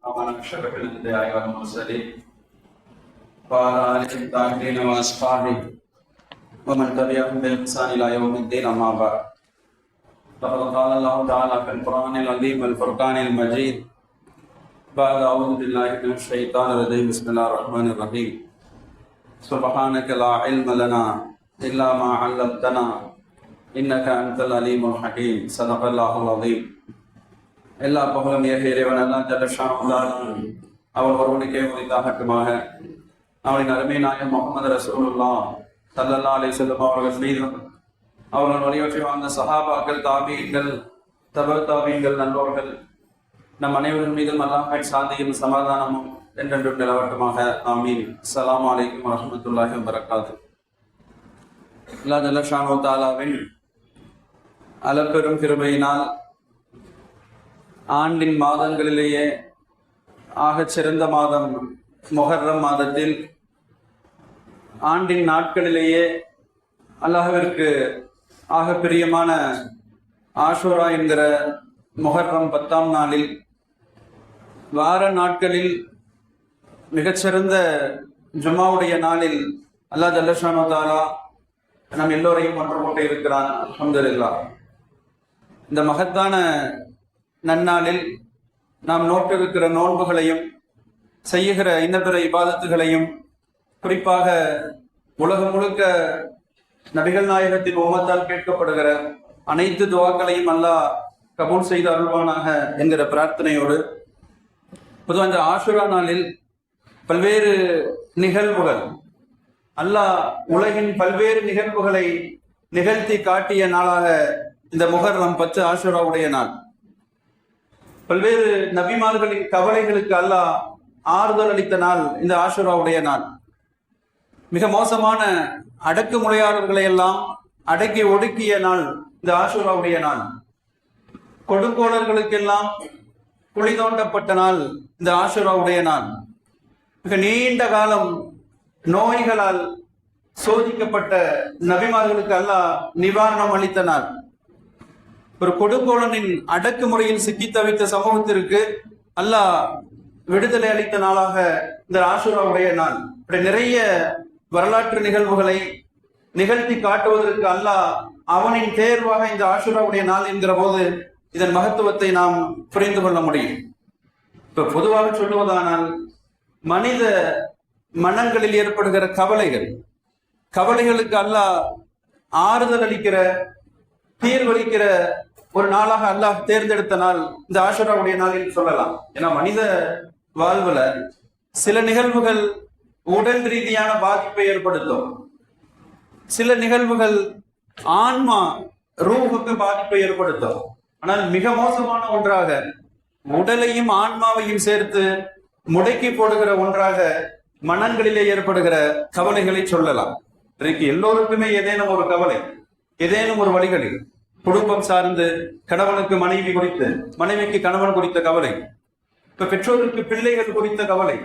ومن أشرف الأنبياء والمرسلين وعلى آله الطاهرين وأصحابه ومن تبعهم بإحسان إلى يوم الدين أما بعد فقد قال الله تعالى في القرآن العظيم والفرقان المجيد بعد أعوذ بالله من الشيطان الرجيم بسم الله الرحمن الرحيم سبحانك لا علم لنا إلا ما علمتنا إنك أنت العليم الحكيم صدق الله العظيم எல்லா புகழும் ஏக இறைவன் அல்லாஹ் ஜல்ல ஷானுல்லாஹ் அவன் ஒருவனுக்கே உரித்தாகட்டுமாக. அவனின் அருமை நாயகம் முஹம்மது ரசூலுல்லாஹ் ஸல்லல்லாஹு அலைஹி வஸல்லம் அவர்கள் மீதும் அவர்கள் வழியற்றி வாழ்ந்த சஹாபாக்கள், தாபீன்கள், தப தாபீன்கள், நல்லோர்கள் நம் அனைவர்கள் மீதும் அல்லாஹ்வின் சாந்தியும் சமாதானமும் என்றென்றும் நிலவட்டுமாக. ஆமீன். அஸ்ஸலாமு அலைக்கும் வரஹ்மத்துல்லாஹி வபரகாத்துஹு. அல்லாஹ் ஜல்ல ஷானு தஆலாவின் அளப்பெரும் கிருபையினால் ஆண்டின் மாதங்களிலேயே ஆகச் சிறந்த மாதம் முஹர்ரம் மாதத்தில் ஆண்டின் நாட்களிலேயே அல்லாஹ்விற்கு ஆக பிரியமான ஆஷூரா என்கிற முஹர்ரம் 10ஆம் நாளில் வார நாட்களில் மிகச்சிறந்த ஜும்மாவுடைய நாளில் அல்லாஹ் ஜல்ல ஷானு தஆலா நம் எல்லோரையும் ஒன்று போட்டு இருக்கிறான். அல்ஹம்துலில்லாஹ். இந்த மகத்தான நன்னாளில் நாம் நோட்டிருக்கிற நோன்புகளையும் செய்யுகிற இன்னபிற இபாதத்துகளையும், குறிப்பாக உலகம் முழுக்க நபிகள் நாயகத்தின் உம்மத்தால் கேட்கப்படுகிற அனைத்து துவாக்களையும் அல்லாஹ் கபூல் செய்து அருள்வானாக என்கிற பிரார்த்தனையோடு, பொதுவாக இந்த ஆஷுரா நாளில் பல்வேறு நிகழ்வுகள், அல்லாஹ் உலகின் பல்வேறு நிகழ்வுகளை நிகழ்த்தி காட்டிய நாளாக இந்த முஹர்ரம் 10 ஆஷுராவுடைய நாள். பல்வேறு நபிமார்களின் கவலைகளுக்கு அல்லாஹ் ஆறுதல் அளித்த நாள் இந்த ஆஷுராவுடைய நாள். மிக மோசமான அடக்குமுறையாளர்களை எல்லாம் அடக்கி ஒடுக்கிய நாள் இந்த ஆஷுராவுடைய நாள். கொடுங்கோளர்களுக்கெல்லாம் குழி தோண்டப்பட்ட நாள் இந்த ஆஷுராவுடைய நாள். மிக நீண்ட காலம் நோய்களால் சோதிக்கப்பட்ட நபிமார்களுக்கு அல்லாஹ் நிவாரணம் அளித்த நாள். ஒரு கொடுங்கோளனின் அடக்குமுறையில் சிக்கி தவித்த சமூகத்திற்கு அல்லாஹ் விடுதலை அளித்த நாளாக இந்த ஆஷுராவுடைய நாள். இப்படி நிறைய வரலாற்று நிகழ்வுகளை நிகழ்த்தி காட்டுவதற்கு அல்லாஹ் அவனின் தேர்வாக இந்த ஆஷுராவுடைய நாள் என்கிற போது இதன் மகத்துவத்தை நாம் புரிந்து கொள்ள முடியும். இப்ப பொதுவாக சொல்லுவதானால் மனித மனங்களில் ஏற்படுகிற கவலைகளுக்கு அல்லாஹ் ஆறுதல் அளிக்கிற, தீர்வளிக்கிற ஒரு நாளாக அல்லாஹ் தேர்ந்தெடுத்த நாள் இந்த ஆஷுராவுடைய நாளில் சொல்லலாம். ஏன்னா மனித வாழ்வுல சில நிகழ்வுகள் உடல் ரீதியான பாதிப்பை ஏற்படுத்தும், சில நிகழ்வுகள் ஆன்மா ரூஹுக்கு பாதிப்பை ஏற்படுத்தும். ஆனால் மிக மோசமான ஒன்றாக உடலையும் ஆன்மாவையும் சேர்த்து முடக்கி போடுகிற ஒன்றாக மனங்களிலே ஏற்படுகிற கவலைகளை சொல்லலாம். இன்றைக்கு எல்லோருக்குமே ஏதேனும் ஒரு கவலை, ஏதேனும் ஒரு வழிகளில், குடும்பம் சார்ந்து கணவனுக்கு மனைவி குறித்து, மனைவிக்கு கணவன் குறித்த கவலை, இப்ப பெற்றோருக்கு பிள்ளைகள் குறித்த கவலை,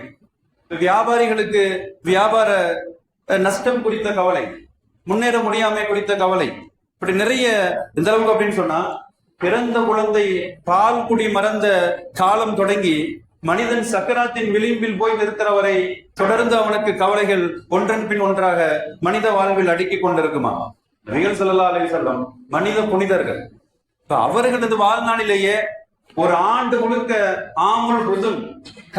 வியாபாரிகளுக்கு வியாபார நஷ்டம் குறித்த கவலை, முன்னேற முடியாமை குறித்த கவலை, இப்படி நிறைய. எந்த அளவுக்கு அப்படின்னு சொன்னா, பிறந்த குழந்தை பால் குடி மறந்த காலம் தொடங்கி மனிதன் சக்கராத்தின் விளிம்பில் போய் நிறுத்துற வரை தொடர்ந்து அவனுக்கு கவலைகள் ஒன்றன் பின் ஒன்றாக மனித வாழ்வில் அடுக்கிக் கொண்டிருக்குமா. நபிகள் ஸல்லல்லாஹு அலைஹி வஸல்லம் மனித புனிதர்கள். அவர்களது வாழ்நாளிலேயே ஒரு ஆண்டு முழுக்க ஆமுல் ஹுஸன்,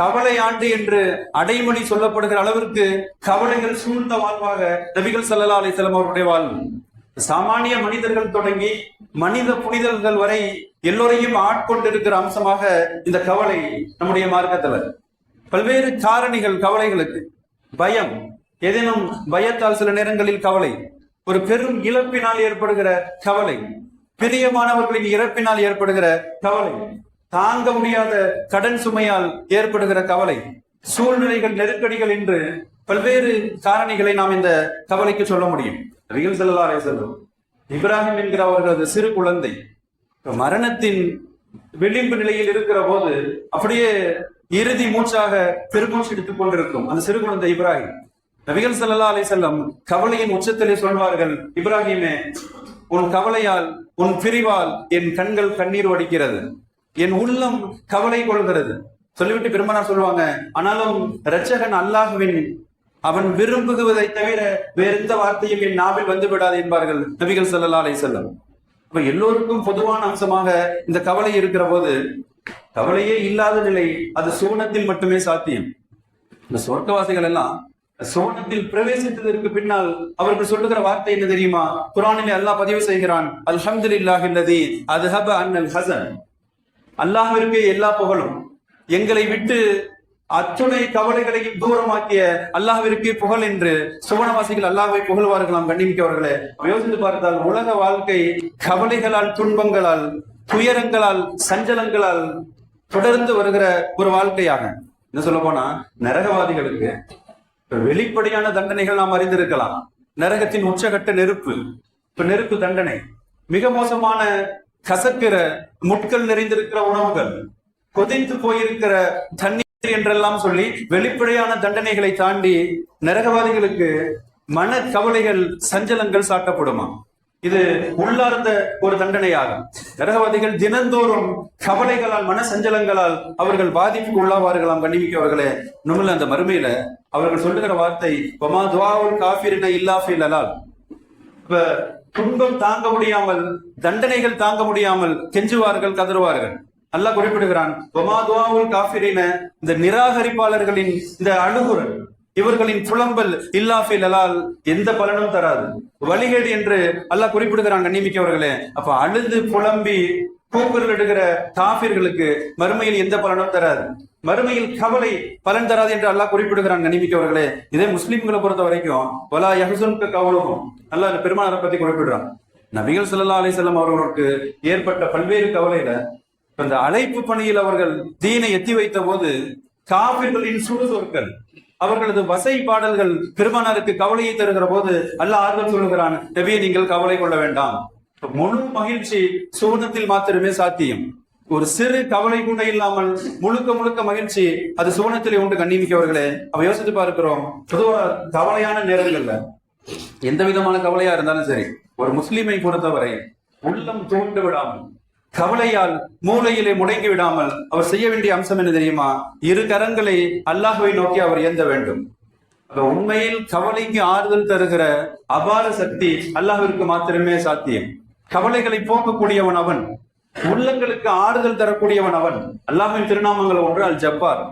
கவலை ஆண்டு என்று அடைமொழி சொல்லப்படுகிற அளவிற்கு கவலைகள் சூழ்ந்த வாழ்வாக நபிகள் ஸல்லல்லாஹு அலைஹி வஸல்லம் அவருடைய வாழ்வு. சாமானிய மனிதர்கள் தொடங்கி மனித புனிதர்கள் வரை எல்லோரையும் ஆட்கொண்டிருக்கிற அம்சமாக இந்த கவலை நம்முடைய மார்க்கத்துல. பல்வேறு காரணிகள் கவலைகளுக்கு. பயம், ஏதேனும் பயத்தால் சில நேரங்களில் கவலை, ஒரு பெரும் இழப்பினால் ஏற்படுகிற கவலை, பிரியமானவர்களின் இறப்பினால் ஏற்படுகிற கவலை, தாங்க முடியாத கடன் சுமையால் ஏற்படுகிற கவலை, சூழ்நிலைகள், நெருக்கடிகள் என்று பல்வேறு காரணிகளை நாம் இந்த கவலைக்கு சொல்ல முடியும். நபிகள் ஸல்லல்லாஹு அலைஹி வஸல்லம் இப்ராஹிம் என்கிற அவர்களது சிறு குழந்தை மரணத்தின் விளிம்பு நிலையில் இருக்கிற போது அப்படியே இறுதி மூச்சாக பெருமூச்சு எடுத்துக் கொண்டிருக்கும் அந்த சிறு குழந்தை இப்ராஹிம். நபிகள் ஸல்லல்லாஹு அலைஹி வஸல்லம் கவலையின் உச்சத்திலே சொல்வார்கள், இப்ராஹிமே, உன் கவலையால், உன் பிரிவால் என் கண்கள் கண்ணீர் வடிக்கிறது, என் உள்ளம் கவலை கொள்கிறது. சொல்லிவிட்டு பெருமானார் சொல்லுவாங்க, ஆனாலும் இரட்சகன் அல்லாஹ்வின் அவன் விரும்புவதை தவிர வேற எந்த வார்த்தையும் என் நாவில் வந்து விடாது என்பார்கள் நபிகள் ஸல்லல்லாஹு அலைஹி வஸல்லம். அப்ப எல்லோருக்கும் பொதுவான அம்சமாக இந்த கவலை இருக்கிற போது, கவலையே இல்லாத நிலை அது சோனத்தில் மட்டுமே சாத்தியம். இந்த சொர்க்கவாசிகள் எல்லாம் சோனத்தில் பிரவேசித்ததற்கு பின்னால் அவர்கள் சொல்லுகிற வார்த்தை என்ன தெரியுமா? குர்ஆனிலே அல்லாஹ் பதிவு செய்கிறான், அல்ஹம்துலில்லாஹில்லதீ அத்ஹப அன்னல் ஹஸன். அல்லாஹ்விற்கு எல்லா புகழும், எங்களை விட்டு அத்துணை கவலைகளையும் தூரமாக்கிய அல்லாஹ்விற்கு புகழ் என்று சுவனவாசிகள் அல்லாஹ்வை புகழ்வார்களாம். கண்ணிமிக்கவர்களே, யோசித்து பார்த்தால் உலக வாழ்க்கை கவலைகளால், துன்பங்களால், துயரங்களால், சஞ்சலங்களால் தொடர்ந்து வருகிற ஒரு வாழ்க்கையாக. என்ன சொல்ல போனா, நரகவாதிகளுக்கு வெளிப்படையான தண்டனைகள் நாம் அறிந்திருக்கலாம். நரகத்தின் உச்சகட்ட நெருப்பு, இப்ப நெருப்பு தண்டனை, மிக மோசமான கசக்கிற முட்கள் நிறைந்திருக்கிற உணவுகள், கொதித்து போயிருக்கிற தண்ணீர் என்றெல்லாம் சொல்லி வெளிப்படையான தண்டனைகளை தாண்டி நரகவாதிகளுக்கு மன கவலைகள், சஞ்சலங்கள் சாட்டப்படுமா? இது உள்ளார்ந்த ஒரு தண்டனையாகும். நரகவாதிகள் தினந்தோறும் கவலைகளால், மன சஞ்சலங்களால் அவர்கள் பாதிப்புக்கு உள்ளாவார்களாம். கண்ணிமிக்கவர்களே, நம்மள அந்த மறுமையில அவர்கள் சொல்லுகிற வார்த்தை வமா துஆஉல் காஃபிரின இல்லா ஃபில் அலால். இப்ப துன்பம் தாங்க முடியாமல், தண்டனைகள் தாங்க முடியாமல் கெஞ்சுவார்கள், கதறுவார்கள். அல்லாஹ் குறிப்பிடுகிறான், வமா துஆஉல் காஃபிரின, இந்த நிராகரிப்பாளர்களின் இந்த அழுகுரல், இவர்களின் புலம்பல் இல்லா ஃபில் அலால், எந்த பலனும் தராது, வழிகேடு என்று அல்லாஹ் குறிப்பிடுகிறான். கண்ணிமிக்கவர்களே, அப்ப அழுது புலம்பி கூக்குரல் எடுக்கிற காஃபிர்களுக்கு மறுமையில் எந்த பலனும் தராது, மறுமையில் கவலை பலன் தராது என்று அல்லாஹ் குறிப்பிடுகிறான். கண்ணிமிக்கவர்களே, இதே முஸ்லிம்களை பொறுத்த வரைக்கும் வலா யஹ்ஸுன்க கவுலுஹும், அல்லாஹ் பெருமானாரை பத்தி குறிப்பிடுறான். நபிகள் ஸல்லல்லாஹு அலைஹி வஸல்லம் அவர்களுக்கு ஏற்பட்ட பல்வேறு கவலையில இந்த அழைப்பு பணியில் அவர்கள் தீனை எத்தி வைத்த போது காபிர்களின் சுடுசொற்கள், அவர்களது வசை பாடல்கள் பெருமானாருக்கு கவலையை தருகிற போது அல்லாஹ் ஆறுதல் சொல்லுகிறான், நபியே நீங்கள் கவலை கொள்ள வேண்டாம், முழு மகிழ்ச்சி சுவனத்தில் மாத்திரமே சாத்தியம். ஒரு சிறு கவலை கூட இல்லாமல் முழுக்க முழுக்க மகிழ்ச்சி அது சுவனத்திலே உண்டு. கண்ணிமிக்கவர்களே, அவ யோசித்து பார்க்கிறோம், பொதுவா கவலையான நேரங்கள்ல எந்த விதமான கவலையா இருந்தாலும் சரி, ஒரு முஸ்லிமை பொறுத்தவரை உள்ளம் தூண்டு விடாமல், கவலையால் மூளையிலே முடங்கி விடாமல் அவர் செய்ய வேண்டிய அம்சம் என்ன தெரியுமா? இரு கரங்களை அல்லாஹ்வை நோக்கி அவர் ஏந்த வேண்டும். உண்மையில் கவலைக்கு ஆறுதல் தருகிற அபார சக்தி அல்லாஹ்விற்கு மாத்திரமே சாத்தியம். கவலைகளை போக்கக்கூடியவன் அவன், உள்ளங்களுக்கு ஆறுதல் தரக்கூடியவன் அவன். அல்லாஹ்வின் திருநாமங்கள் ஒன்று அல் ஜப்பார்.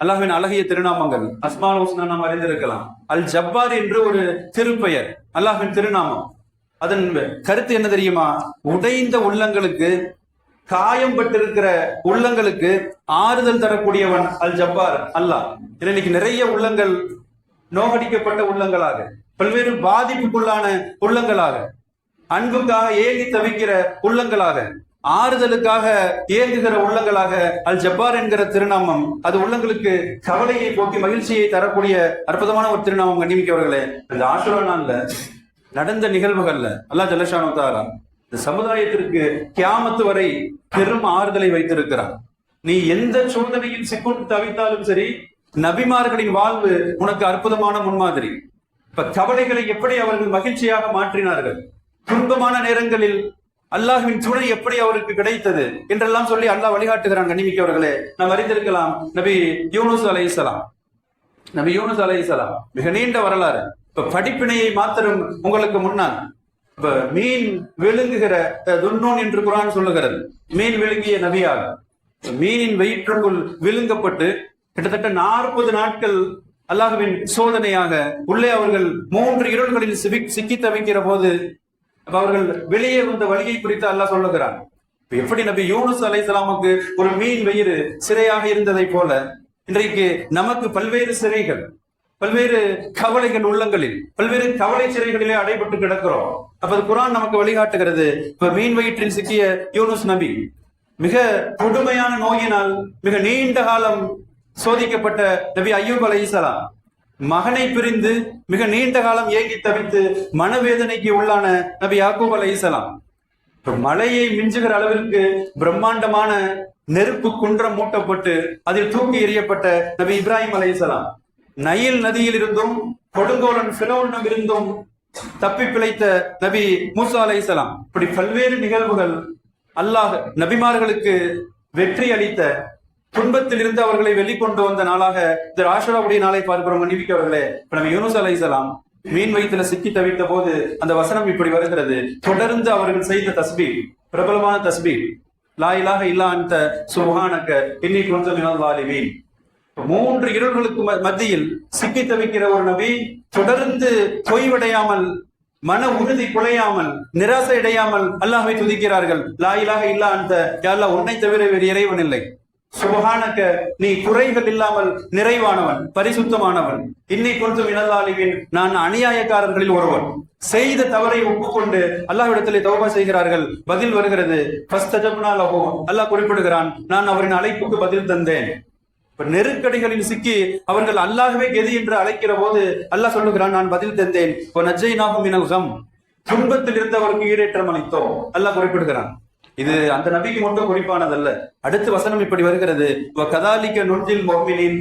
அல்லாஹ்வின் அழகிய திருநாமங்கள் அஸ்மால் ஹுஸ்னா நாம் அறிந்திருக்கலாம். அல் ஜப்பார் என்று ஒரு திருப்பெயர், அல்லாஹ்வின் திருநாமம். அதன் கருத்து என்ன தெரியுமா? உடைந்த உள்ளங்களுக்கு, காயம் பட்டிருக்கிற உள்ளங்களுக்கு ஆறுதல் தரக்கூடியவன் அல் ஜப்பார் அல்லாஹ். இன்னைக்கு நிறைய உள்ளங்கள் நோகடிக்கப்பட்ட உள்ளங்களாக, பல்வேறு பாதிப்புக்குள்ளான உள்ளங்களாக, அன்புக்காக ஏங்கி தவிக்கிற உள்ளங்களாக, ஆறுதலுக்காக ஏங்குகிற உள்ளங்களாக அல் ஜப்பார் என்கிற திருநாமம் அது உள்ளங்களுக்கு கவலையை போக்கி மகிழ்ச்சியை தரக்கூடிய அற்புதமான ஒரு திருநாமம். கண்ணிமிக்கவர்களே, இந்த ஆஷுரா நாள்ல நடந்த நிகழ்வுகள்ல அல்லாஹ் ஜல்லஷானு தஆலா இந்த சமுதாயத்திற்கு கியாமத்து வரை பெரும் ஆறுதலை வைத்திருக்கிறான். நீ எந்த சோதனையில் சிக்குண்டு தவித்தாலும் சரி, நபிமார்களின் வாழ்வு உனக்கு அற்புதமான முன்மாதிரி. இப்ப கவலைகளை எப்படி அவர்கள் மகிழ்ச்சியாக மாற்றினார்கள், துன்பமான நேரங்களில் அல்லாஹ்வின் துணை எப்படி அவருக்கு கிடைத்தது என்றெல்லாம் சொல்லி அல்லாஹ் வழிகாட்டுகிறான். கண்ணிமிக்கவர்களே, நாம் அறிந்திருக்கலாம் நபி யூனுஸ் அலைஹிஸ்ஸலாம். நபி யூனுஸ் அலைஹிஸ்ஸலாம் மிக நீண்ட வரலாறு. இப்ப படிப்பினையை மாத்திரம் உங்களுக்கு முன்னால், இப்ப மீன் விழுங்குகிற துன்னூன் என்று குர்ஆன் சொல்லுகிறது. மீன் விழுங்கிய நபியாக, மீனின் வயிற்றுக்குள் விழுங்கப்பட்டு கிட்டத்தட்ட 40 நாட்கள் அல்லாஹ்வின் சோதனையாக உள்ளே அவர்கள் 3 இருள்களில் சிக்கி தவிக்கிற போது அவர்கள் வெளியே வந்த வழியை குறித்து அல்லாஹ் சொல்லுகிறான். எப்படி நபி யூனுஸ் அலைஹிஸ்ஸலாமுக்கு ஒரு மீன் வயிறு சிறையாக இருந்ததை போல இன்றைக்கு நமக்கு பல்வேறு சிறைகள், பல்வேறு கவலைகள் உள்ளங்களில், பல்வேறு கவலை சிறைகளிலே அடைபட்டு கிடக்கிறோம். அப்ப குர்ஆன் நமக்கு வழிகாட்டுகிறது. இப்ப மீன் வயிற்றில் சிக்கிய யூனுஸ் நபி மிக கொடுமையான நோயினால் மிக நீண்ட காலம் சோதிக்கப்பட்ட நபி அய்யூப் அலைஹிஸ்ஸலாம், மகனை பிரிந்து மிக நீண்ட காலம் ஏங்கி தவித்து மனவேதனைக்கு உள்ளான நபி யாக்கூப் அலைஹிஸ்ஸலாம், மலையை மிஞ்சுகிற அளவிற்கு பிரம்மாண்டமான நெருப்பு குன்றம் மூட்டப்பட்டு அதில் தூக்கி எறியப்பட்ட நபி இப்ராஹிம் அலைஹிஸ்ஸலாம், நைல் நதியில் இருந்தும் கொடுங்கோலன் ஃபிரௌனிடம் இருந்தும் தப்பி பிழைத்த நபி மூசா அலைஹிஸ்ஸலாம். இப்படி பல்வேறு நிகழ்வுகள் அல்லாஹ் நபிமார்களுக்கு வெற்றி அளித்த துன்பத்தில் இருந்து அவர்களை வெளிக்கொண்டு வந்த நாளாக இந்த ஆஷுராவுடைய நாளை பார்க்கிறோம். மன்னிக்க அவர்களே, இப்ப நம்ம யூனுஸ் அலைஹிஸ்ஸலாம் மீன் வயிற்றுல சிக்கி தவித்த போது அந்த வசனம் இப்படி வருகிறது. தொடர்ந்து அவர்கள் செய்த தஸ்பீஹ், பிரபலமான தஸ்பீஹ், லா இலாஹ இல்லா அன்த சுப்ஹானக இன்னி குன்து மினல் ஸாலிமீன். 3 இருள்களுக்கு மத்தியில் சிக்கி தவிக்கிற ஒரு நபி தொடர்ந்து தொய்வடையாமல், மன உறுதி குலையாமல், நிராசை அடையாமல் அல்லாஹ்வை துதிக்கிறார்கள். லா இலாஹ இல்லா அன்த, யா அல்லாஹ் உன்னை தவிர வேறு இறைவன் இல்லை. சுப்ஹானக, நீ குறைகள் இல்லாமல் நிறைவானவன், பரிசுத்தமானவன். இன்னி குன்து மினல் ஸாலிமீன், நான் அநியாயக்காரர்களில் ஒருவன். செய்த தவறை ஒப்புக்கொண்டு அல்லாஹ்விடத்திலே தௌபா செய்கிறார்கள். பதில் வருகிறது, ஃபஸ்தஜப்னா லஹு, அல்லாஹ் குறிப்பிடுகிறான், நான் அவரின் அழைப்புக்கு பதில் தந்தேன். இப்ப நெருக்கடிகளில் சிக்கி அவர்கள் அல்லாஹ்வே கெதி என்று அழைக்கிற போது அல்லாஹ் சொல்லுகிறான், நான் பதில் தந்தேன். துன்பத்தில் இருந்து அவருக்கு ஈடேற்றம் அளித்தோம் அல்லாஹ் குறிப்பிடுகிறான். இது அந்த நபிக்கு மட்டும் குறிப்பானதல்ல. அடுத்த வசனம் இப்படி வருகிறது, கதாலிக்க நுஞ்சில் மோமினின்,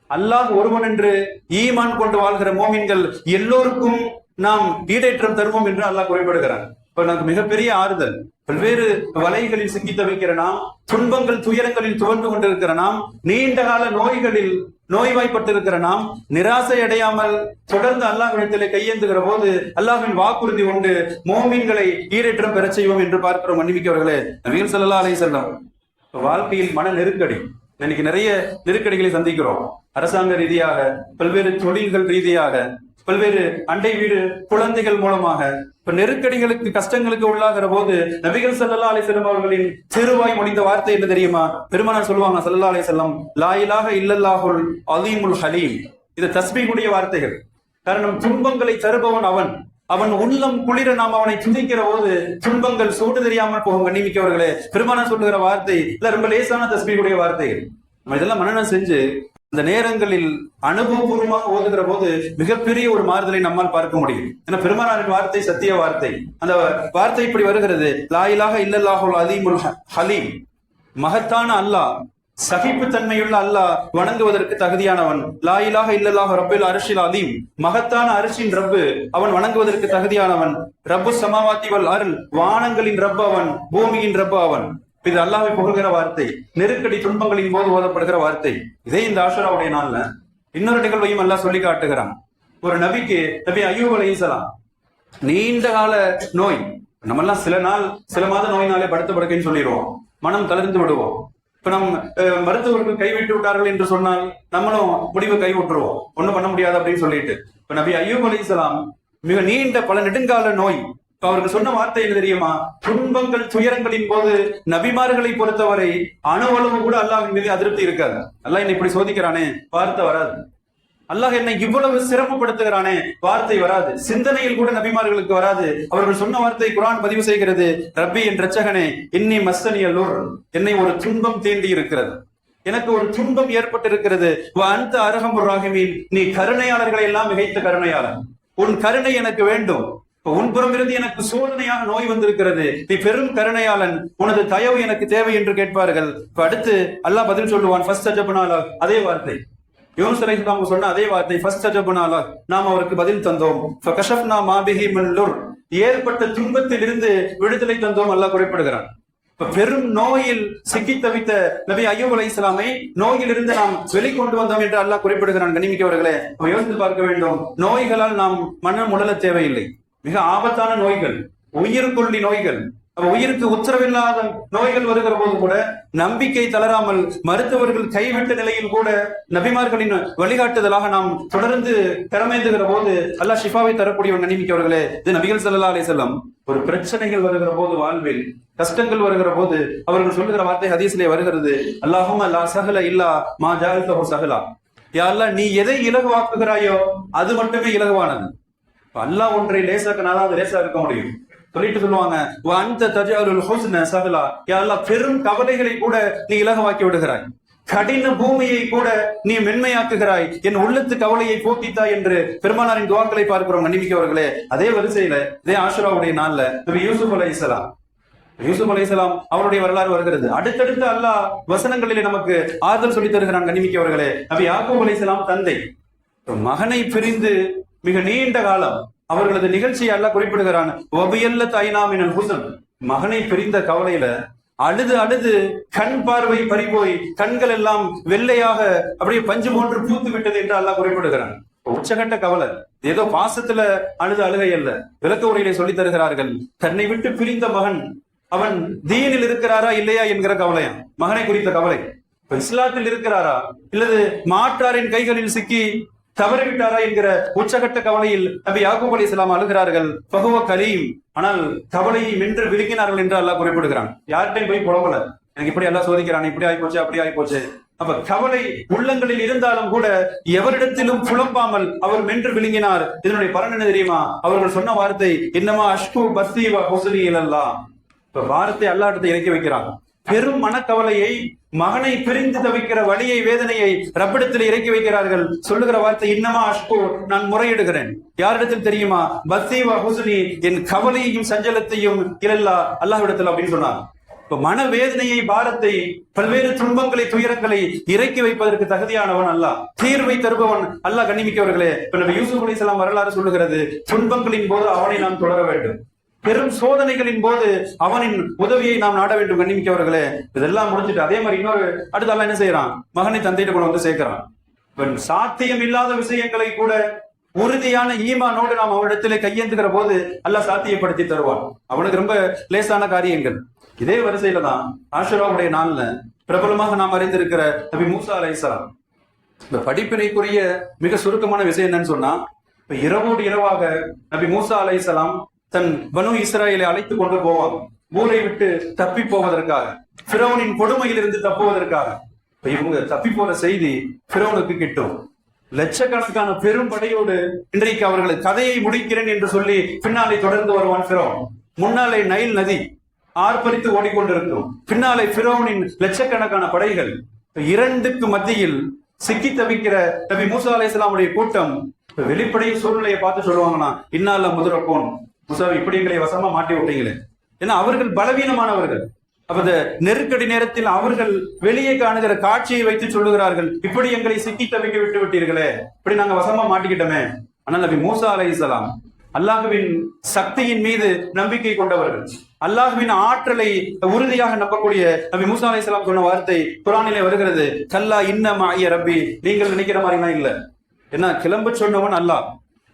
அல்லாஹ் ஒருவன் என்று ஈமான் கொண்டு வாழ்கிற மோமின்கள் எல்லோருக்கும் நாம் ஈடேற்றம் தருவோம் என்று அல்லாஹ் குறிப்பிடுகிறான். இப்ப நமக்கு மிகப்பெரிய ஆறுதல். பல்வேறு வலைகளில் சிக்கி தவிக்கிற நாம், துன்பங்கள் துயரங்களில் துவண்டு கொண்டிருக்கிற நாம், நீண்ட கால நோய்களில் நோய்வாய்ப்பட்டிருக்கிற நாம், நிராசை அடையாமல் தொடர்ந்து அல்லாஹ்விடத்திலே கையேந்துகிற போது அல்லாஹ்வின் வாக்குறுதி உண்டு, மோமீன்களை ஈரேற்றம் பெறச் செய்வோம் என்று பார்க்கிறோம். மன்னிக்கவர்களே, நபிகள் ஸல்லல்லாஹு அலைஹி வஸல்லம் வாழ்க்கையில் மன நெருக்கடி, இன்னைக்கு நிறைய நெருக்கடிகளை சந்திக்கிறோம். அரசாங்க ரீதியாக, பல்வேறு தொழில்கள் ரீதியாக, பல்வேறு அண்டை வீடு குழந்தைகள் மூலமாக இப்ப நெருக்கடிகளுக்கு கஷ்டங்களுக்கு உள்ளாகிற போது நபிகள் ஸல்லல்லாஹு அலைஹி வஸல்லம் அவர்களின் திருவாய் மொழிந்த வார்த்தை என்ன தெரியுமா? பெருமானார் சொல்லுவாங்க ஸல்லல்லாஹு அலைஹி வஸல்லம், லா இலாஹ இல்லல்லாஹுல் அலீமுல் ஹலீம். இது தஸ்பீஹுடைய வார்த்தைகள். காரணம், துன்பங்களை தருபவன் அவன். அவன் உள்ளம் குளிர நாம் அவனை துதிக்கிற போது துன்பங்கள் சூடு தெரியாமல் போகும். கண்ணிமிக்கவர்களே, பெருமானார் சொல்லுகிற வார்த்தை இல்ல, ரொம்ப லேசான தஸ்பீஹுடைய வார்த்தைகள். நம்ம இதெல்லாம் மனனம் செஞ்சு இந்த நேரங்களில் அனுபவபூர்வமாக ஓதுகிற போது மிகப்பெரிய ஒரு மாறுதலை நம்மால் பார்க்க முடியும். ஏன்னா பெருமானாரின் வார்த்தை சத்திய வார்த்தை. அந்த வார்த்தை இப்படி வருகிறது, லா இலாஹ இல்லல்லாஹுல் அலீமுல் ஹலீம். மகத்தான அல்லாஹ், சகிப்பு தன்மையுள்ள அல்லாஹ் வணங்குவதற்கு தகுதியானவன். லா இலாஹ இல்லல்லாஹு ரப்பில் அர்ஷில் அலீம். மகத்தான அரிசின் ரப்பு, அவன் வணங்குவதற்கு தகுதியானவன். ரப்பு சமாவாத்தி வல் அருள், வானங்களின் ரப்பு அவன், பூமியின் ரப்பு அவன். இது அல்லாஹ்வை புகழ்கிற வார்த்தை, நெருக்கடி துன்பங்களின் போது ஓதப்படுகிற வார்த்தை. இதே இந்த ஆஷுராவுடைய நாள்ல இன்னொரு நிகழ்வையும் அல்லாஹ் சொல்லி காட்டுகிறான். ஒரு நபிக்கு, நபி அய்யூப் அலைஹிஸ்ஸலாம், நீண்ட கால நோய். நம்ம எல்லாம் சில மாத நோயினாலே படுத்த படுக்கைன்னு சொல்லிடுவோம், மனம் தளர்ந்து விடுவோம். இப்ப நம் மருத்துவர்கள் கைவிட்டு விட்டார்கள் என்று சொன்னால் நம்மளும் முடிவு கைவிட்டுருவோம், ஒண்ணும் பண்ண முடியாது அப்படின்னு சொல்லிட்டு. இப்ப நபி அய்யூப் அலைஹிஸ்ஸலாம் மிக நீண்ட பல நெடுங்கால நோய். அவருக்கு சொன்ன வார்த்தை என்ன தெரியுமா? துன்பங்கள் துயரங்களின் போது நபிமார்களை பொறுத்தவரை அணுவளவு கூட அல்லாஹ்வின் மீது அதிருப்தி இருக்காது. அல்லாஹ் என்னை இப்படி சோதிக்கிறானே, வார்த்தை வராது. அல்லாஹ் என்னை இவ்வளவு சிரமப்படுத்துகிறானே, வார்த்தை வராது. சிந்தனையில் கூட நபிமார்களுக்கு வராது. அவர்கள் சொன்ன வார்த்தை குர்ஆன் பதிவு செய்கிறது, ரப்பி என் ரட்சகனே, இன்னி மஸ்ஸனியல், என்னை ஒரு துன்பம் தீண்டி இருக்கிறது, எனக்கு ஒரு துன்பம் ஏற்பட்டிருக்கிறது. அந்த அர்ஹமுர் ராஹிமீன், நீ கருணையாளர்களை எல்லாம் மிகைத்த கருணையாளர், உன் கருணை எனக்கு வேண்டும். உன்புறம் இருந்து எனக்கு சோதனையாக நோய் வந்திருக்கிறது, நீ பெரும் கருணையாளன், உனது தயவு எனக்கு தேவை என்று கேட்பார்கள். இப்ப அடுத்து அல்லாஹ் பதில் சொல்லுவான், ஃபஸ்தஜப்னா லஹு. அதே வார்த்தை யூனுஸ் அலைஹிஸ்ஸலாம் சொன்ன அதே வார்த்தை, ஃபஸ்தஜப்னா லஹு, நாம் அவருக்கு பதில் தந்தோம். ஃபகஷஃப்னா மா பிஹி மின் லுர், ஏற்பட்ட துன்பத்தில் இருந்து விடுதலை தந்தோம் அல்லாஹ் குறிப்பிடுகிறான். பெரும் நோயில் சிக்கி தவித்த நபி அய்யூப் அலைஹிஸ்ஸலாமை நோயிலிருந்து நாம் வெளிக்கொண்டு வந்தோம் என்று அல்லாஹ் குறிப்பிடுகிறான். கண்ணிமிக்கவர்களே, யோசித்து பார்க்க வேண்டும். நோய்களால் நாம் மனம் உடல தேவையில்லை. மிக ஆபத்தான நோய்கள், உயிர்கொல்லி நோய்கள், உயிருக்கு உத்தரவில்லாத நோய்கள் வருகிற போது கூட நம்பிக்கை தளராமல் மருத்துவர்கள் கைவிட்ட நிலையில் கூட நபிமார்களின் வழிகாட்டுதலாக நாம் தொடர்ந்து திறமேந்துகிற போது அல்லாஹ் ஷிஃபாவை தரக்கூடிய நம்பிக்கையவர்களே, இது நபிகள் ஸல்லல்லாஹு அலைஹி வஸல்லம் ஒரு பிரச்சனைகள் வருகிற போது, வாழ்வில் கஷ்டங்கள் வருகிற போது அவர்கள் சொல்லுகிற வார்த்தை ஹதீஸ்லே வருகிறது, அல்லாஹும்ம லா சஹல இல்லா மா ஜஅல்தஹு சஹலா. யா அல்லாஹ், நீ எதை இலகுவாக்குகிறாயோ அது மட்டுமே இலகுவானது. அல்லாஹ் ஒன்றை லேசாக்கினாதான் அது லேசா இருக்க முடியும். சொல்லிட்டு சொல்லுவாங்க, வஅன்த தஜஅலுல் ஹுஸ்ன சஹலா, யா அல்லாஹ், பெரும் கவலைகளை கூட நீ இலகுவாக்கி விடுகிறாய், கடின பூமியை கூட நீ மென்மையாக்குகிறாய், என் உள்ளத்து கவலையை போக்கித்தாய் என்று பெருமானாரின் துஆக்களை பார்க்கிறோம். நம்பிக்கையவர்களே, அதே வரிசையில இதே ஆஷுராவுடைய நாள்ல நபி யூசுப் அலைஹிஸ்ஸலாம் அவருடைய வரலாறு வருகிறது. அடுத்தடுத்து அல்லாஹ் வசனங்களிலே நமக்கு ஆறுதல் சொல்லி தருகிறான். நம்பிக்கையவர்களே, நபி யாக்கூப் அலைஹிஸ்ஸலாம் தந்தை மகனை பிரிந்து மிக நீண்ட காலம் அவர்களது நிகழ்ச்சியை அல்லாஹ் குறிப்பிடுகிறான். வபியல்ல தைனா மினல் ஹுஸ்ன், மகனை பிரிந்த கவலையில அழுது அழுது கண் பார்வை பறிபோய் கண்கள் எல்லாம் வெள்ளையாக அப்படியே பஞ்சு போன்று பூத்து விட்டது என்று அல்லாஹ் குறிப்பிடுகிறான். உச்சகட்ட கவலை. ஏதோ பாசத்துல அழுது அழுகை அல்ல. விளக்க உரையிலே சொல்லி தருகிறார்கள், தன்னை விட்டு பிரிந்த மகன் அவன் தீனில் இருக்கிறாரா இல்லையா என்கிற கவலையா, மகனை குறித்த கவலை. இஸ்லாத்தில் இருக்கிறாரா இல்லது மாற்றாரின் கைகளில் சிக்கி தவறிவிட்டாரா என்கிற உச்சகட்ட கவலையில் நபி யாக்கூப் அலைஹிஸ்ஸலாம் அழுகிறார்கள். ஃபஹுவ கலீம், ஆனால் கவலையை மென்று விழுங்கினார்கள் என்று அல்லாஹ் குறிப்பிடுகிறான். யார்கிட்டையும் போய் புலம்பல, எனக்கு இப்படி எல்லாம் சோதிக்கிறான், இப்படி ஆயிப்போச்சு அப்படி ஆயிப்போச்சு. அப்ப கவலை உள்ளங்களில் இருந்தாலும் கூட எவரிடத்திலும் புலம்பாமல் அவர் மென்று விழுங்கினார். இதனுடைய பலன் என்ன தெரியுமா? அவர்கள் சொன்ன வார்த்தை, இன்னமா அஷ்கு பஸ்தி வ ஹுஸ்னி இலல்லாஹ். இப்ப வார்த்தை அல்லாஹ் இடத்தை இறக்கி வைக்கிறாங்க. பெரும் மனக்கவலையை, மகனை பிரிந்து தவிக்கிற வலியை, வேதனையை ரப்பிடத்தில் இறக்கி வைக்கிறார்கள். சொல்லுகிற வார்த்தை, இன்னமா அஷ்கு, நான் முறையிடுகிறேன். யாரிடத்தில் தெரியுமா? பஸ்தி வ ஹுஸ்னி, என் கவலையையும் சஞ்சலத்தையும் இலல்லாஹ், அல்லாஹ்விடத்தில் அப்படின்னு சொன்னார். இப்ப மனவேதனையை, பாரத்தை, பல்வேறு துன்பங்களை, துயரங்களை இறக்கி வைப்பதற்கு தகுதியானவன் அல்லாஹ், தீர்வை தருபவன் அல்லாஹ். கண்ணிமிக்கவர்களே, இப்ப நபி யூசுப் அலைஹிஸ்ஸலாம் வரலாறு சொல்லுகிறது, துன்பங்களின் போது அவனை நாம் தொடர வேண்டும், பெரும் சோதனைகளின் போது அவனின் உதவியை நாம் நாட வேண்டும். கண்ணிமிக்கவர்களே, இதெல்லாம் முடிஞ்சுட்டு அதே மாதிரி இன்னொரு அடுத்த அல்லாஹ் என்ன செய்யறான்? மகனை தந்தையிட்ட கொண்டு வந்து சேர்க்கிறான். சாத்தியம் இல்லாத விஷயங்களை கூட உறுதியான ஈமானோடு நாம் அவனிடத்திலே கையேந்துகிற போது அல்லாஹ் சாத்தியப்படுத்தி தருவான். அவனுக்கு ரொம்ப லேசான காரியங்கள். இதே வரிசையில தான் ஆஷுராவுடைய நாள்ல பிரபலமாக நாம் அறிந்திருக்கிற நபி மூசா அலைஹிஸ்ஸலாம். இந்த படிப்பினைக்குரிய மிக சுருக்கமான விஷயம் என்னன்னு சொன்னா, இப்ப இரவோடு இரவாக நபி மூசா அலைஹிஸ்ஸலாம் தன் பனு இஸ்ராயலை அழைத்து கொண்டு போவாங்க, ஊரை விட்டு தப்பி போவதற்காக, ஃபிரௌனின் கொடுமையிலிருந்து தப்புவதற்காக. இவங்க தப்பி போற செய்தி ஃபிரௌனுக்கு கிட்டும். லட்சக்கணக்கான பெரும் படையோடு இன்றைக்கு அவர்கள் கதையை முடிக்கிறேன் என்று சொல்லி பின்னாலே தொடர்ந்து வருவான் ஃபிரௌன். முன்னாலே நைல் நதி ஆர்ப்பரித்து ஓடிக்கொண்டிருக்கும், பின்னாலே ஃபிரௌனின் லட்சக்கணக்கான படைகள். இரண்டுக்கு மத்தியில் சிக்கி தவிக்கிற நபி மூசா அலைஹிஸ்ஸலாமுடைய கூட்டம் வெளிப்படை சூழ்நிலையை பார்த்து சொல்லுவாங்கன்னா, இன்னால முதறப்போன் மூசா, இப்படி எங்களை வசமா மாட்டி விட்டீங்களே. ஏன்னா அவர்கள் பலவீனமானவர்கள். அப்ப இந்த நெருக்கடி நேரத்தில் அவர்கள் வெளியே காணுகிற காட்சியை வைத்து சொல்லுகிறார்கள், இப்படி எங்களை சிக்கி தவிக்க விட்டு விட்டீர்களே, இப்படி நாங்க வசமா மாட்டிக்கிட்டோமே. ஆனால் நபி மூசா அலைஹிஸ்ஸலாம் அல்லாஹ்வின் சக்தியின் மீது நம்பிக்கை கொண்டவர்கள், அல்லாஹ்வின் ஆற்றலை உறுதியாக நம்பக்கூடிய நபி மூசா அலைஹிஸ்ஸலாம் சொன்ன வார்த்தை குர்ஆனிலே வருகிறது, கல்லா இன்ன மஅய ரப்பி. நீங்கள் நினைக்கிற மாதிரிலாம் இல்ல. ஏன்னா கிளம்ப சொன்னவன் அல்லாஹ்.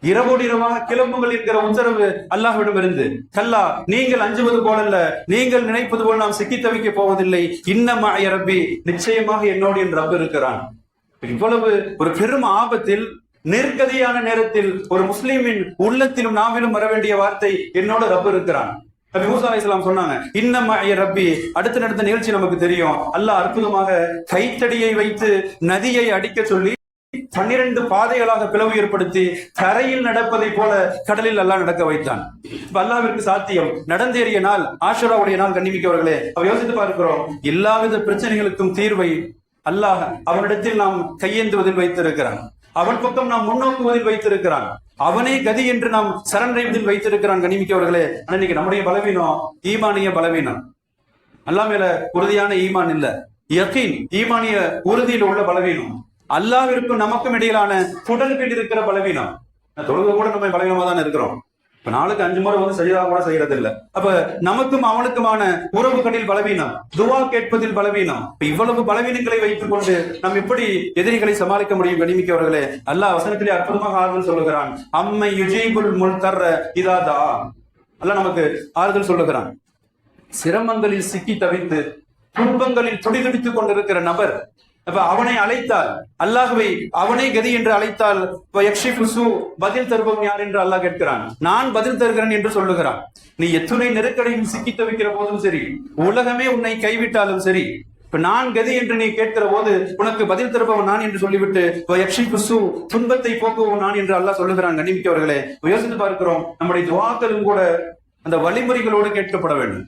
இரவோடு இரவாக கிளம்புங்கள் என்கிற உத்தரவு அல்லாஹ்விடம் இருந்து, கல்லா, நீங்கள் அஞ்சுவது போலல்ல, நீங்கள் நினைப்பது போல் நாம் சிக்கி தவிக்க போவதில்லை, இன்ன மஅய ரப்பி, நிச்சயமாக என்னோடு என் ரப் இருக்கிறான். இவ்வளவு ஒரு பெரும் ஆபத்தில், நெருக்கடியான நேரத்தில் ஒரு முஸ்லிமின் உள்ளத்திலும் நாவிலும் வர வேண்டிய வார்த்தை, என்னோட ரப் இருக்கிறான். நபி மூசா அலைஹிஸ்ஸலாம் சொன்னாங்க, இன்ன மஅய ரப்பி. அடுத்த நடந்த நிகழ்ச்சி நமக்கு தெரியும். அல்லாஹ் அற்புதமாக கைத்தடியை வைத்து நதியை அடிக்க சொல்லி 12 பாதைகளாக பிளவு ஏற்படுத்தி தரையில் நடப்பதை போல கடலில் அல்லாஹ் நடக்க வைத்தான். இப்ப அல்லாஹ்விற்கு சாத்தியம். நடந்தேறிய நாள் ஆஷுராவுடைய நாள். கண்ணிமிக்கவர்களே, அவ யோசித்து பார்க்கிறோம், எல்லாவித பிரச்சனைகளுக்கும் தீர்வை அல்லாஹ் அவனிடத்தில் நாம் கையேந்துவதில் வைத்திருக்கிறான். அவன் பக்கம் நாம் முன்னோக்குவதில் வைத்திருக்கிறான். அவனே கதி என்று நாம் சரணடைவதில் வைத்திருக்கிறான். கண்ணிமிக்கவர்களே, ஆனா இன்னைக்கு நம்முடைய பலவீனம் ஈமானிய பலவீனம். அல்லாஹ் மேல உறுதியான ஈமான் இல்ல, யகீன் ஈமானிய உறுதியில் உள்ள பலவீனம். அல்லாஹ்விற்கும் நமக்கும் இடையிலான தொடர்பில் இருக்கிற பலவீனம். தொழுக கூட நம்ம பலவீனமா தான் இருக்கிறோம். இப்ப நாளுக்கு 5 முறை வந்து சஜிதா கூட செய்யறது இல்ல. அப்ப நமக்கும் அவனுக்குமான உறவுகளில் பலவீனம், துவா கேட்பதில் பலவீனம். இவ்வளவு பலவீனங்களை வைத்துக் கொண்டு நாம் எப்படி எதிரிகளை சமாளிக்க முடியும்? கனிமிக்கவர்களே, அல்லாஹ் வசனத்திலே அற்புதமாக ஆறுதல் சொல்லுகிறான். அம்மை யுஜீபுல் முல்தர்ர இதா தஆ. அல்லாஹ் நமக்கு ஆறுதல் சொல்லுகிறான். சிரமங்களில் சிக்கி தவித்து துன்பங்களில் துடிதுடித்துக் கொண்டிருக்கிற நபர், அப்ப அவனை அழைத்தால், அல்லாஹ்வை அவனை கதி என்று அழைத்தால், பதில் தருபவன் யார் என்று அல்லாஹ் கேட்கிறான். நான் பதில் தருகிறேன் என்று சொல்லுகிறான். நீ எத்துணை நெருக்கடியில் சிக்கி தவிக்கிற போதும் சரி, உலகமே உன்னை கைவிட்டாலும் சரி, இப்ப நான் கதி என்று நீ கேட்கிற போது உனக்கு பதில் தருபவன் நான் என்று சொல்லிவிட்டு துன்பத்தை போக்குவன் நான் என்று அல்லாஹ் சொல்லுகிறான். கண்ணிமிக்கவர்களே, யோசித்து பார்க்கிறோம், நம்முடைய துஆக்களும் கூட அந்த வழிமுறைகளோடு கேட்கப்பட வேண்டும்.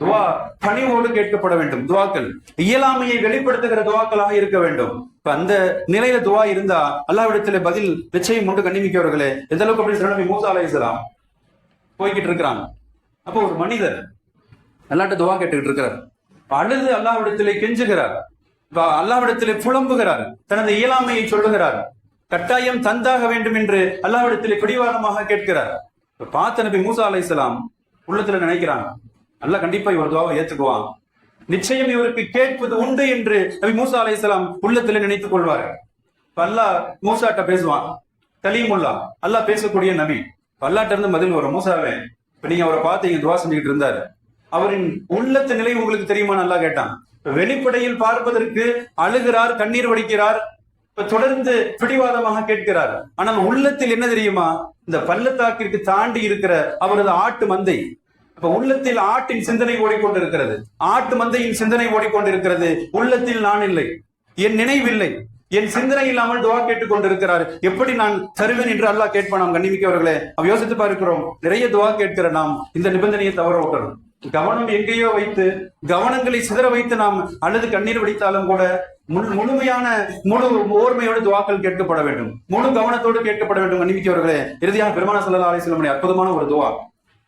துவா பணிவோடு கேட்கப்பட வேண்டும். துவாக்கள் இயலாமையை வெளிப்படுத்துகிற துவாக்களாக இருக்க வேண்டும். இப்ப அந்த நிலையில துவா இருந்தா அல்லாஹ்விடத்திலே பதில் நிச்சயம் உண்டு. கண்ணிமிக்கவர்களே, எந்த அளவுக்கு அப்படி நபி மூசா அலைஹிஸ்ஸலாம் போய்கிட்டு இருக்கிறாங்க. அப்போ ஒரு மனிதர் அல்லாஹ்ட்ட துவா கேட்டுக்கிட்டு இருக்கிறார். அழுது அல்லாஹ்விடத்திலே கெஞ்சுகிறார், அல்லாஹ்விடத்திலே புலம்புகிறார், தனது இயலாமையை சொல்லுகிறார், கட்டாயம் தந்தாக வேண்டும் என்று அல்லாஹ்விடத்திலே பிடிவாதமாக கேட்கிறார். பார்த்த நபி மூசா அலைஹிஸ்ஸலாம் உள்ளத்துல நினைக்கிறாங்க, அல்லாஹ் கண்டிப்பா இவர் துவாவை ஏத்துக்குவான். நிச்சயம் இவருக்கு கேட்பது உண்டு என்று நபி மூசா அலைஹிஸ்ஸலாம் உள்ளத்துல நினைத்துக் கொள்வார். அல்லாஹ் மூசாட்ட பேசுவான், கலீமுல்லா, அல்லாஹ் பேசக்கூடிய நபி. அல்லாஹ்ட்ட இருந்து பதில் வரும், மூசாவே இப்ப நீங்க அவரை பார்த்தீங்க, துவா செஞ்சுக்கிட்டு இருந்தாரு, அவரின் உள்ளத்து நிலை உங்களுக்கு தெரியுமா? நல்லா கேட்டான். வெளிப்படையில் பார்ப்பதற்கு அழுகிறார், கண்ணீர் வடிக்கிறார், தொடர்ந்து பிடிவாதமாக கேட்கிறார். ஆனால் உள்ளத்தில் என்ன தெரியுமா? இந்த பள்ளத்தாக்கிற்கு தாண்டி இருக்கிற அவரது ஆட்டு மந்தை, அப்ப உள்ளத்தில் ஆட்டின் சிந்தனை ஓடிக்கொண்டிருக்கிறது, ஆட்டு மந்தையின் சிந்தனை ஓடிக்கொண்டிருக்கிறது. உள்ளத்தில் நான் இல்லை, என் நினைவில்லை, என் சிந்தனை இல்லாமல் துவா கேட்டுக் கொண்டிருக்கிறார். எப்படி நான் தருவேன் என்று அல்லாஹ் கேட்பானாம். கண்ணிமிக்கவர்களே, அவ யோசித்து பார்க்கிறோம், நிறைய துவா கேட்கிற நாம் இந்த நிபந்தனையை தவற விட்டுறோம். கவனம் எங்கேயோ வைத்து, கவனங்களை சிதற வைத்து நாம் அழுது கண்ணீர் வடித்தாலும் கூட முழுமையான முழு ஓர்மையோடு துவாக்கள் கேட்கப்பட வேண்டும், முழு கவனத்தோடு கேட்கப்பட வேண்டும். கண்ணிமிக்கவர்களே, இறுதியாக பெருமானா ஸல்லல்லாஹு அலைஹி வஸல்லம் அற்புதமான ஒரு துவா.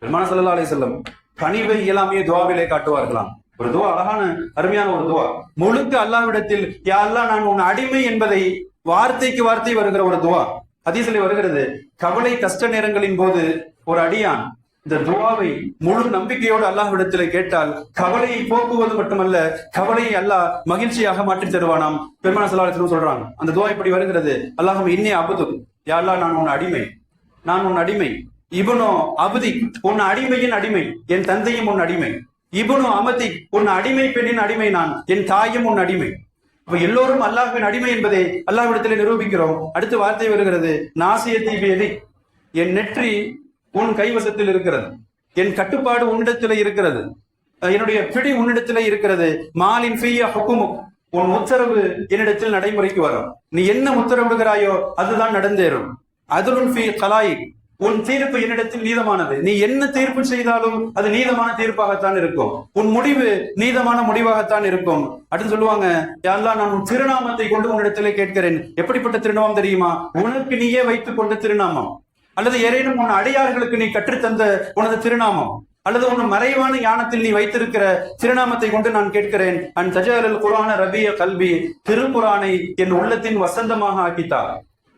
பெருமானா ஸல்லல்லாஹு அலைஹி வஸல்லம் பணிவை இயலாமையை துவாவிலே காட்டுவார்களாம். ஒரு துவா, அழகான அருமையான ஒரு துவா. முழுக்க அல்லாஹ்விடத்தில் யா அல்லாஹ் நான் உன் அடிமை என்பதை வார்த்தைக்கு வார்த்தை வருகிற ஒரு துவா. ஹதீஸிலே வருகிறது, கவலை கஷ்ட நேரங்களின் போது ஒரு அடியான் இந்த துவாவை முழு நம்பிக்கையோடு அல்லாஹ்விடத்திலே கேட்டால் கவலையை போக்குவது மட்டுமல்ல, கவலையை அல்லாஹ் மகிழ்ச்சியாக மாற்றி தருவானாம். பெருமானா ஸல்லல்லாஹு அலைஹி வஸல்லம் சொல்றாங்க, அந்த துவா இப்படி வருகிறது, அல்லாஹும் இன்னே அபுது, யா அல்லாஹ் நான் உன் அடிமை, நான் உன் அடிமை. இப்னு அபுதி, உன் அடிமையின் அடிமை, என் தந்தையும் உன் அடிமை. இப்னு அமதி, உன் அடிமை பெண்ணின் அடிமை நான், என் தாயும் உன் அடிமை. அப்ப எல்லோரும் அல்லாஹ்வின் அடிமை என்பதை அல்லாஹ்விடத்திலே நிரூபிக்கிறோம். அடுத்த வார்த்தை வருகிறது, நாசியத்தி பேதி, என் நெற்றி உன் கைவசத்தில் இருக்கிறது, என் கட்டுப்பாடு உன்னிடத்திலே இருக்கிறது, என்னுடைய பிடி உன்னிடத்திலே இருக்கிறது. மாலின் ஃபிய்ய ஹுக்குமு, உன் உத்தரவு என்னிடத்தில் நடைமுறைக்கு வரும், நீ என்ன உத்தரவிடுகிறாயோ அதுதான் நடந்தேறும். அதுலுன் ஃபீ கலாயி, உன் தீர்ப்பு என்னிடத்தில் நீதமானது, நீ என்ன தீர்ப்பு செய்தாலும் அது நீதமான தீர்ப்பாகத்தான் இருக்கும், உன் முடிவு நீதமான முடிவாகத்தான் இருக்கும். அடுத்து சொல்லுவாங்க, யா அல்லாஹ் நான் உன் திருநாமத்தை கொண்டு உன்னிடத்திலே கேட்கிறேன். எப்படிப்பட்ட திருநாமம் தெரியுமா? உனக்கு நீயே வைத்துக் கொண்ட திருநாமம், அல்லது ஏறேனும் உன் அடியார்களுக்கு நீ கற்றுத்தந்த உனது திருநாமம், அல்லது உன் மறைவான ஞானத்தில் நீ வைத்திருக்கிற திருநாமத்தை கொண்டு நான் கேட்கிறேன். அன் தஜஅல் குர்ஆன ரபிய கல்வி, திருக்குர்ஆனை என் உள்ளத்தின் வசந்தமாக ஆக்கித்தார்.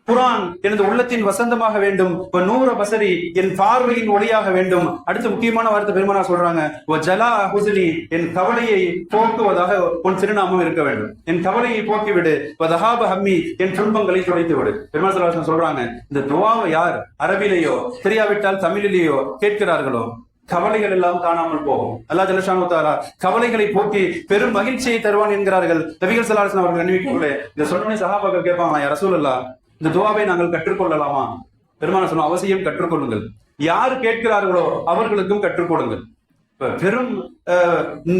குர்ஆன் எனது உள்ளத்தின் வசந்தமாக வேண்டும். நூற பசரி, என் பார்வையின் ஒளியாக வேண்டும். அடுத்த முக்கியமான வார்த்தை பெருமானா சொல்றாங்க, ஜலா ஹுஸ்னி, என் கவலையை போக்குவதாக உன் திருநாமம் இருக்க வேண்டும், என் கவலையை போக்கிவிடு. வதஹாப ஹம்மி, என் துன்பங்களை துடைத்து விடு. பெருமானா ஸல்லல்லாஹு அலைஹி வஸல்லம் சொல்றாங்க, இந்த துஆவை யார் அரபிலேயோ தெரியாவிட்டால் தமிழிலேயோ கேட்கிறார்களோ கவலைகள் எல்லாம் காணாமல் போகும். அல்லாஹ் ஜல்ல ஷானஹு தஆலா கவலைகளை போக்கி பெரும் மகிழ்ச்சியை தருவான் என்கிறார்கள் நபிகள் ஸல்லல்லாஹு அலைஹி வஸல்லம் அவர்கள். கண்ணியமிக்கவர்களே, இந்த சொன்னே சஹாபாக்கள் கேட்பாங்க, யா ரசூலல்லாஹ் இந்த துஆவை நாங்கள் கற்றுக்கொள்ளலாமா? பெருமானார் சொன்ன, அவசியம் கற்றுக்கொள்ளுங்கள். யார் கேட்கிறார்களோ அவர்களுக்கும் கற்றுக் கொடுங்கள். பெரும்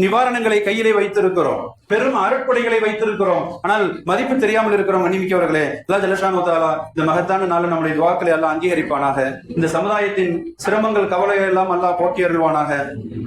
நிவாரணங்களை கையிலே வைத்திருக்கிறோம், பெரும் அருட்கொடைகளை வைத்திருக்கிறோம், ஆனால் மதிப்பு தெரியாமல் இருக்கிறோம். அன்னிமிக்கவர்களே, அல்லாஹ் ஜல்ல ஷானஹு தஆலா இந்த மகத்தான நாளில் நம்முடைய துஆக்களை அல்லாஹ் அங்கீகரிப்பானாக. இந்த சமுதாயத்தின் சிரமங்கள் கவலைகள் எல்லாம் அல்லாஹ் போக்கி அருள்வானாக.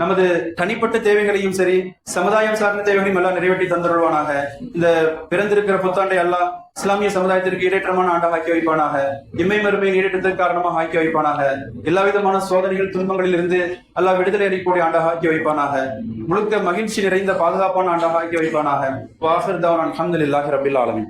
நமது தனிப்பட்ட தேவைகளையும் சரி, சமுதாயம் சார்ந்த தேவைகளையும் எல்லாம் நிறைவேற்றி தந்தருள்வானாக. இந்த பிறந்திருக்கிற புத்தாண்டை அல்லாஹ் இஸ்லாமிய சமுதாயத்திற்கு ஈடேற்றமான ஆண்டாக ஆக்கி வைப்பானாக. இம்மை மறுமையை ஈடேற்றத்திற்கு காரணமாக ஆக்கி வைப்பானாக. எல்லா விதமான சோதனைகள் துன்பங்களில் இருந்து அல்லாஹ் விடுதலை அளிக்கக்கூடிய ஆண்டாக ஆக்கி வைப்பானாக. முழுக்க மகிழ்ச்சி நிறைந்த பாதுகாப்பான ஆண்டாக ஆக்கி வைப்பானாக. வாஹிர் தஅவானா அல்ஹம்துலில்லாஹி ரப்பில் ஆலமீன்.